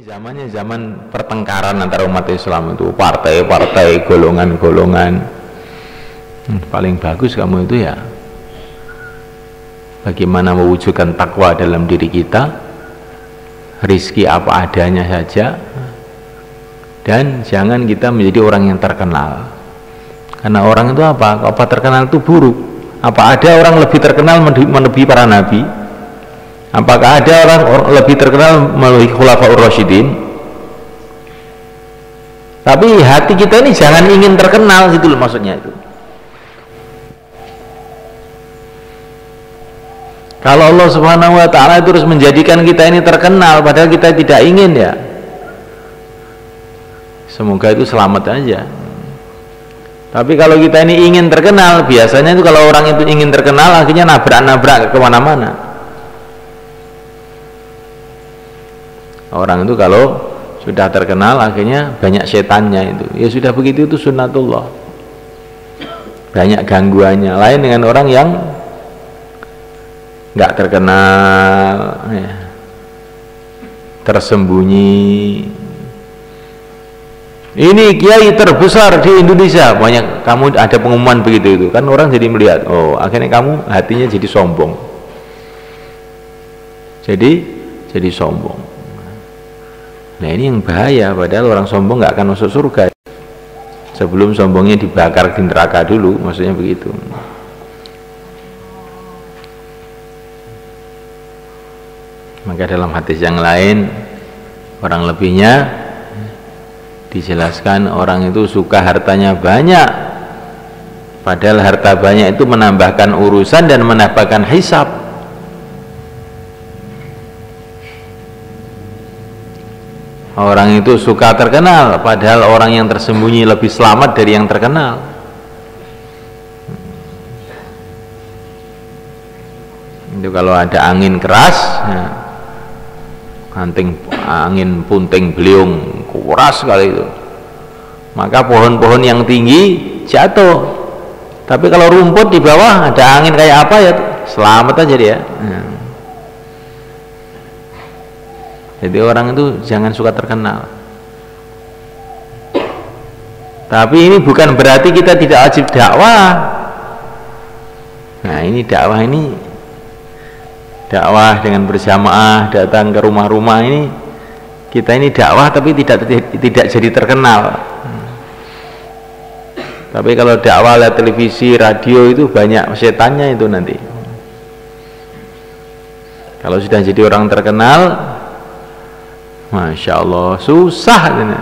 Zamannya zaman pertengkaran antara umat Islam, itu partai-partai, golongan-golongan. Paling bagus kamu itu ya bagaimana mewujudkan takwa dalam diri kita, rizki apa adanya saja, dan jangan kita menjadi orang yang terkenal. Karena orang itu apa terkenal itu buruk. Apa ada orang lebih terkenal melebihi para nabi? Apakah ada orang lebih terkenal melalui Khulafaur Rasyidin? Tapi hati kita ini jangan ingin terkenal, gitu loh maksudnya itu. Kalau Allah Subhanahu wa ta'ala terus menjadikan kita ini terkenal padahal kita tidak ingin, ya semoga itu selamat aja. Tapi kalau kita ini ingin terkenal, biasanya itu kalau orang itu ingin terkenal akhirnya nabrak-nabrak kemana-mana. Orang itu kalau sudah terkenal akhirnya banyak setannya itu. Ya sudah begitu, itu sunnatullah. Banyak gangguannya. Lain dengan orang yang nggak terkenal, ya, tersembunyi. Ini kiai terbesar di Indonesia, banyak kamu ada pengumuman begitu itu kan, orang jadi melihat, oh akhirnya kamu hatinya jadi sombong. Jadi sombong. Nah ini yang bahaya, padahal orang sombong nggak akan masuk surga sebelum sombongnya dibakar di neraka dulu, maksudnya begitu. Maka dalam hadis yang lain, orang lebihnya dijelaskan orang itu suka hartanya banyak, padahal harta banyak itu menambahkan urusan dan menambahkan hisab. Orang itu suka terkenal, padahal orang yang tersembunyi lebih selamat dari yang terkenal. Itu kalau ada angin keras, ya, angin punting beliung keras sekali itu, maka pohon-pohon yang tinggi jatuh. Tapi kalau rumput di bawah ada angin kayak apa ya, selamat aja dia. Jadi orang itu jangan suka terkenal. Tapi ini bukan berarti kita tidak wajib dakwah. Nah ini dakwah dengan berjamaah, datang ke rumah-rumah ini, kita ini dakwah tapi tidak jadi terkenal. Tapi kalau dakwah lewat televisi, radio itu banyak setannya itu nanti. Kalau sudah jadi orang terkenal, Masya Allah, susah ini.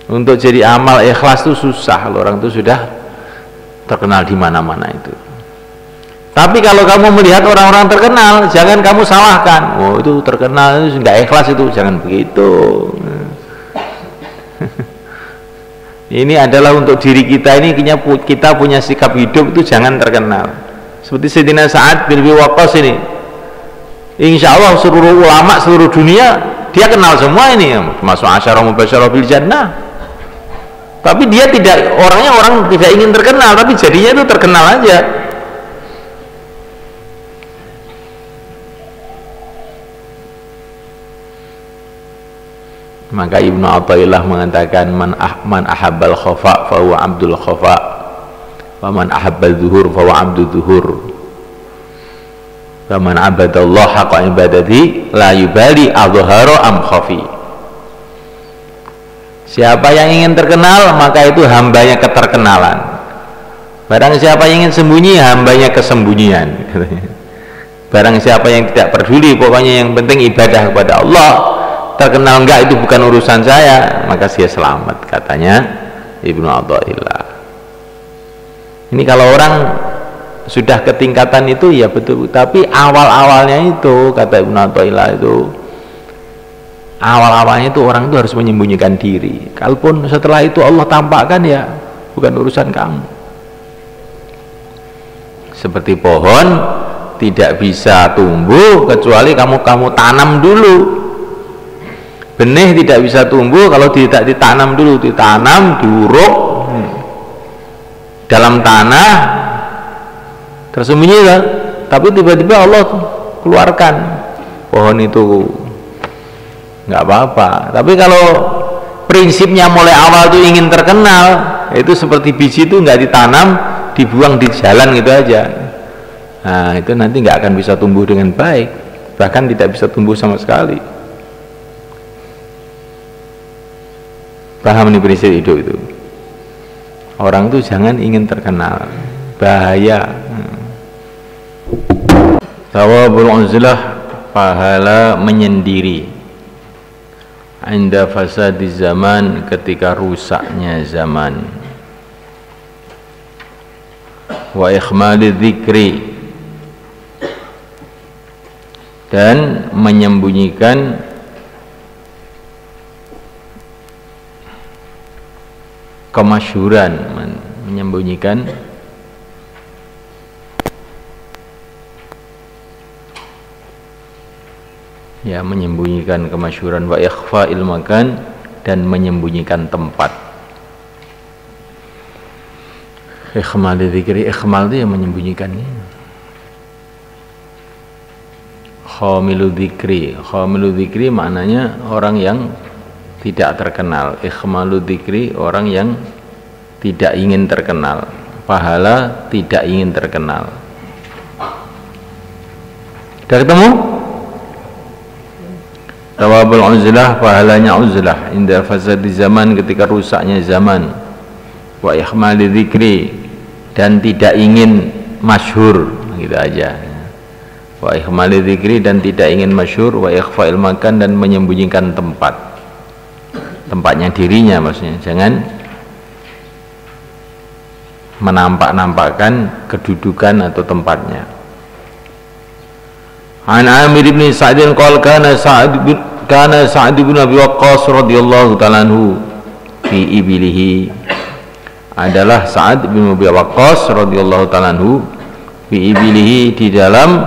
Untuk jadi amal ikhlas itu susah kalau orang itu sudah terkenal di mana-mana itu. Tapi kalau kamu melihat orang-orang terkenal, jangan kamu salahkan. Oh itu terkenal, itu nggak ikhlas itu, jangan begitu. Ini adalah untuk diri kita ini, kita punya sikap hidup itu jangan terkenal. Seperti Sayyidina Sa'ad bin Abi Waqqas ini. Insya Allah seluruh ulama seluruh dunia dia kenal semua ini, termasuk asyara mubasyarah bil jannah. Tapi dia tidak, orang tidak ingin terkenal, tapi jadinya itu terkenal aja. Maka Ibnu Athaillah mengatakan man ahabbal khafa fa huwa abdul khafa wa man ahabbal zuhur fa huwa abdul zuhur. Faman abadallah haqqa ibadati la yubali adhhara am khafi. Siapa yang ingin terkenal maka itu hambanya keterkenalan. Barang siapa yang ingin sembunyi hambanya kesembunyian. Barang siapa yang tidak peduli, pokoknya yang penting ibadah kepada Allah, terkenal enggak itu bukan urusan saya, maka dia selamat, katanya Ibnu Athaillah. Ini kalau orang sudah ke tingkatan itu ya betul, tapi awal-awalnya itu kata Ibnu Athaillah itu, awal-awalnya itu orang itu harus menyembunyikan diri. Kalaupun setelah itu Allah tampakkan, ya bukan urusan kamu. seperti pohon tidak bisa tumbuh kecuali kamu tanam dulu. Benih tidak bisa tumbuh kalau tidak ditanam dulu, ditanam, diuruk dalam tanah tersembunyi kan? Tapi tiba-tiba Allah keluarkan pohon itu, nggak apa-apa. Tapi kalau prinsipnya mulai awal itu ingin terkenal, itu seperti biji itu nggak ditanam, dibuang di jalan gitu aja. Nah itu nanti nggak akan bisa tumbuh dengan baik, bahkan tidak bisa tumbuh sama sekali. Paham nih prinsip hidup itu? Orang tuh jangan ingin terkenal, bahaya. Thawabul uzlah, pahala menyendiri. Inda fasadi zaman, ketika rusaknya zaman. Wa ikhmali dzikri, dan menyembunyikan kemasyhuran, menyembunyikan kemasyhuran. Wa ikhfa'il makan, dan menyembunyikan tempat. Ikhmal dzikri, ikhmal itu yang menyembunyikannya. Khamilu dzikri maknanya orang yang tidak terkenal. Ikhmalu dzikri, orang yang tidak ingin terkenal. Pahala tidak ingin terkenal. Sudah ketemu? Thawabul uzlah, pahalanya uzlah inda fasadi zaman, ketika rusaknya zaman. Wa ikhmali dzikri, dan tidak ingin masyhur, gitu aja. Wa ikhmali dzikri, dan tidak ingin masyhur. Wa ikhfa'il makan, dan menyembunyikan tempatnya dirinya, maksudnya jangan menampak-nampakkan kedudukan atau tempatnya. An Amir bin Sa'din qala kana Sa'd bin Abi Waqqas radhiyallahu ta'ala anhu fi ibilihi, adalah Sa'd bin Abi Waqqas radhiyallahu ta'ala anhu fi ibilihi, di dalam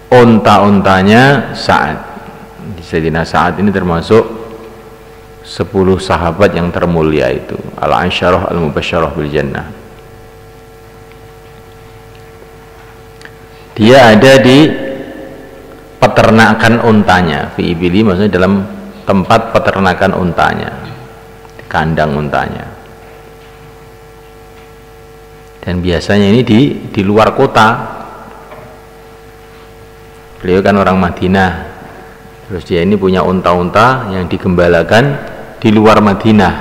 unta-untanya Sa'ad. Sayyidina Sa'ad ini termasuk 10 sahabat yang termulia itu, al-asyarah al-mubasysyarah bil jannah. Dia ada di peternakan untanya, fi ibili maksudnya dalam tempat peternakan untanya, di kandang untanya. Dan biasanya ini di luar kota. Beliau kan orang Madinah, terus dia ini punya unta-unta yang digembalakan di luar Madinah.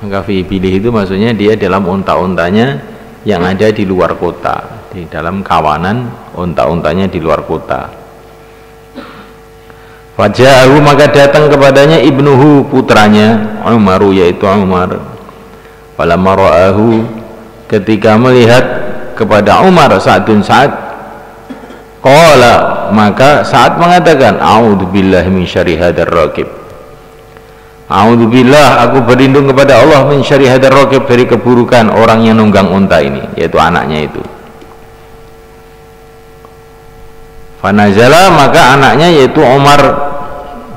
Maka fi bilih itu maksudnya dia dalam unta-untanya yang ada di luar kota, di dalam kawanan unta-untanya di luar kota. Faja'ahu, maka datang kepadanya ibnuhu, putranya Umaru, yaitu Umar. Falamma ra'ahu, ketika melihat kepada Umar Sa'dun Sa'ad, qala, maka Sa'ad mengatakan, a'udzubillahi min syarri hadzal raqib. A'udzubillah, aku berlindung kepada Allah, min syarri hadzal raqib, dari keburukan orang yang nunggang unta ini, yaitu anaknya itu. Fanazala, maka anaknya yaitu Umar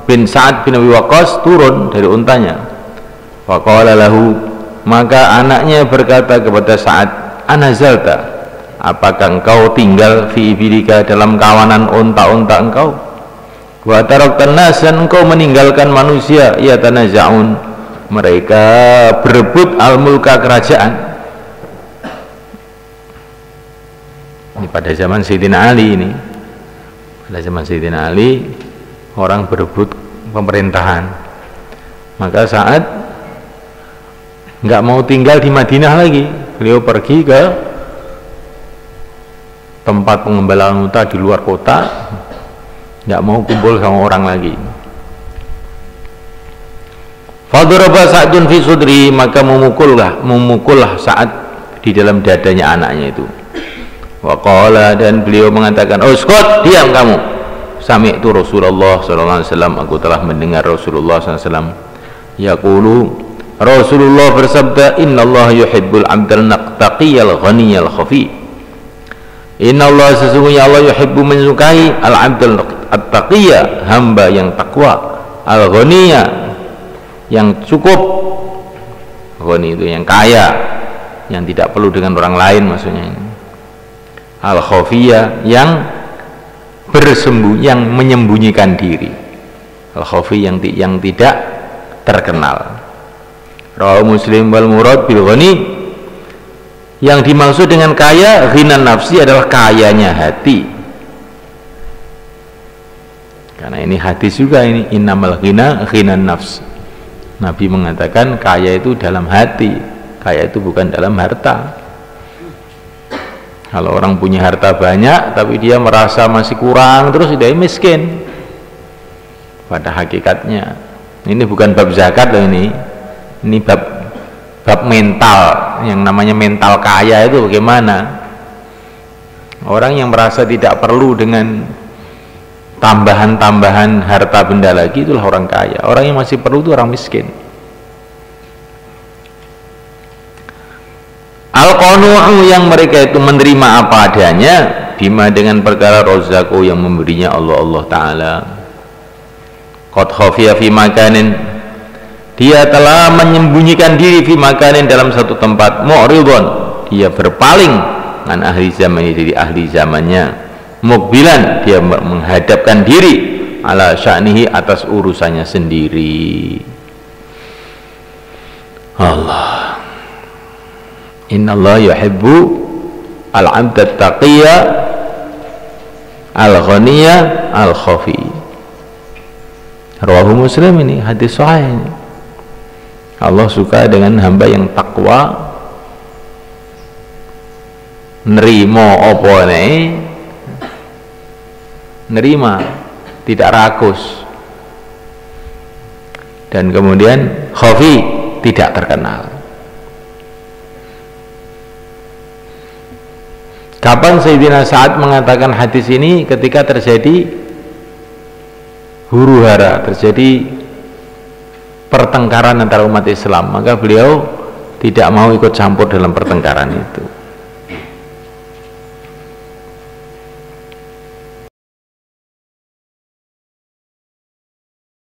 bin Sa'ad bin Abi Waqqas turun dari untanya. Faqala lahu, maka anaknya berkata kepada Sa'ad, anazalta, apakah engkau tinggal fi ibilika, dalam kawanan unta-unta engkau? Wa taraktan nas, dan engkau meninggalkan manusia, ya tanaza'un, mereka berebut al-mulka, kerajaan. Ini pada zaman Sayyidina Ali ini. Pada zaman Sayyidina Ali orang berebut pemerintahan. Maka Sa'ad nggak mau tinggal di Madinah lagi. Beliau pergi ke tempat pengembalaan unta di luar kota, nggak mau kumpul sama orang lagi. Fadaraba Sa'dun fi sudri, maka memukullah Sa'ad di dalam dadanya anaknya itu. Wa qala, dan beliau mengatakan, uskut, diam kamu. Sami'tu Rasulullah sallallahu alaihi wasallam, aku telah mendengar Rasulullah sallallahu alaihi wasallam yaqulu, Rasulullah bersabda, innallaha yuhibbul abdal taqiyal ghaniyal khafi. Innallaha, sesungguhnya Allah, yuhibbu, menyukai al abdal at-taqiyya, hamba yang takwa, al ghaniyya, yang cukup. Ghani itu yang kaya, yang tidak perlu dengan orang lain maksudnya. Al khafiyya, yang bersembunyi, yang menyembunyikan diri. Al khafi, yang tidak terkenal. Rawahu Muslim. Wal murad bil ghani, yang dimaksud dengan kaya, ghinan nafsi, adalah kayanya hati. Karena ini hadis juga ini, innamal ghina ghinan nafs. Nabi mengatakan kaya itu dalam hati, kaya itu bukan dalam harta. Kalau orang punya harta banyak tapi dia merasa masih kurang, terus dia miskin. Pada hakikatnya ini bukan bab zakat loh, ini bab mental. Yang namanya mental kaya itu bagaimana? Orang yang merasa tidak perlu dengan tambahan-tambahan harta benda lagi, itulah orang kaya. Orang yang masih perlu itu orang miskin. Al-qanu'u, yang mereka itu menerima apa adanya, bima, dengan perkara, rozaku, yang memberinya Allah Ta'ala. Qad khafiya fi makanin, dia telah menyembunyikan diri, fi makanin, dalam satu tempat, mu'ridun, dia berpaling, an ahli zaman, dari ahli zamannya, mukbilan, dia menghadapkan diri, ala sya'nihi, atas urusannya sendiri. Allah, innallaha yuhibbu al-'abda taqiyya al-ghaniyya al-khafi. Rawahu Muslim, ini hadis sahih. Allah suka dengan hamba yang takwa, nerima apa nerima, tidak rakus, dan kemudian khafi, tidak terkenal. Kapan Sayyidina Sa'ad mengatakan hadis ini? Ketika terjadi huru-hara, terjadi pertengkaran antara umat Islam, maka beliau tidak mau ikut campur dalam pertengkaran itu.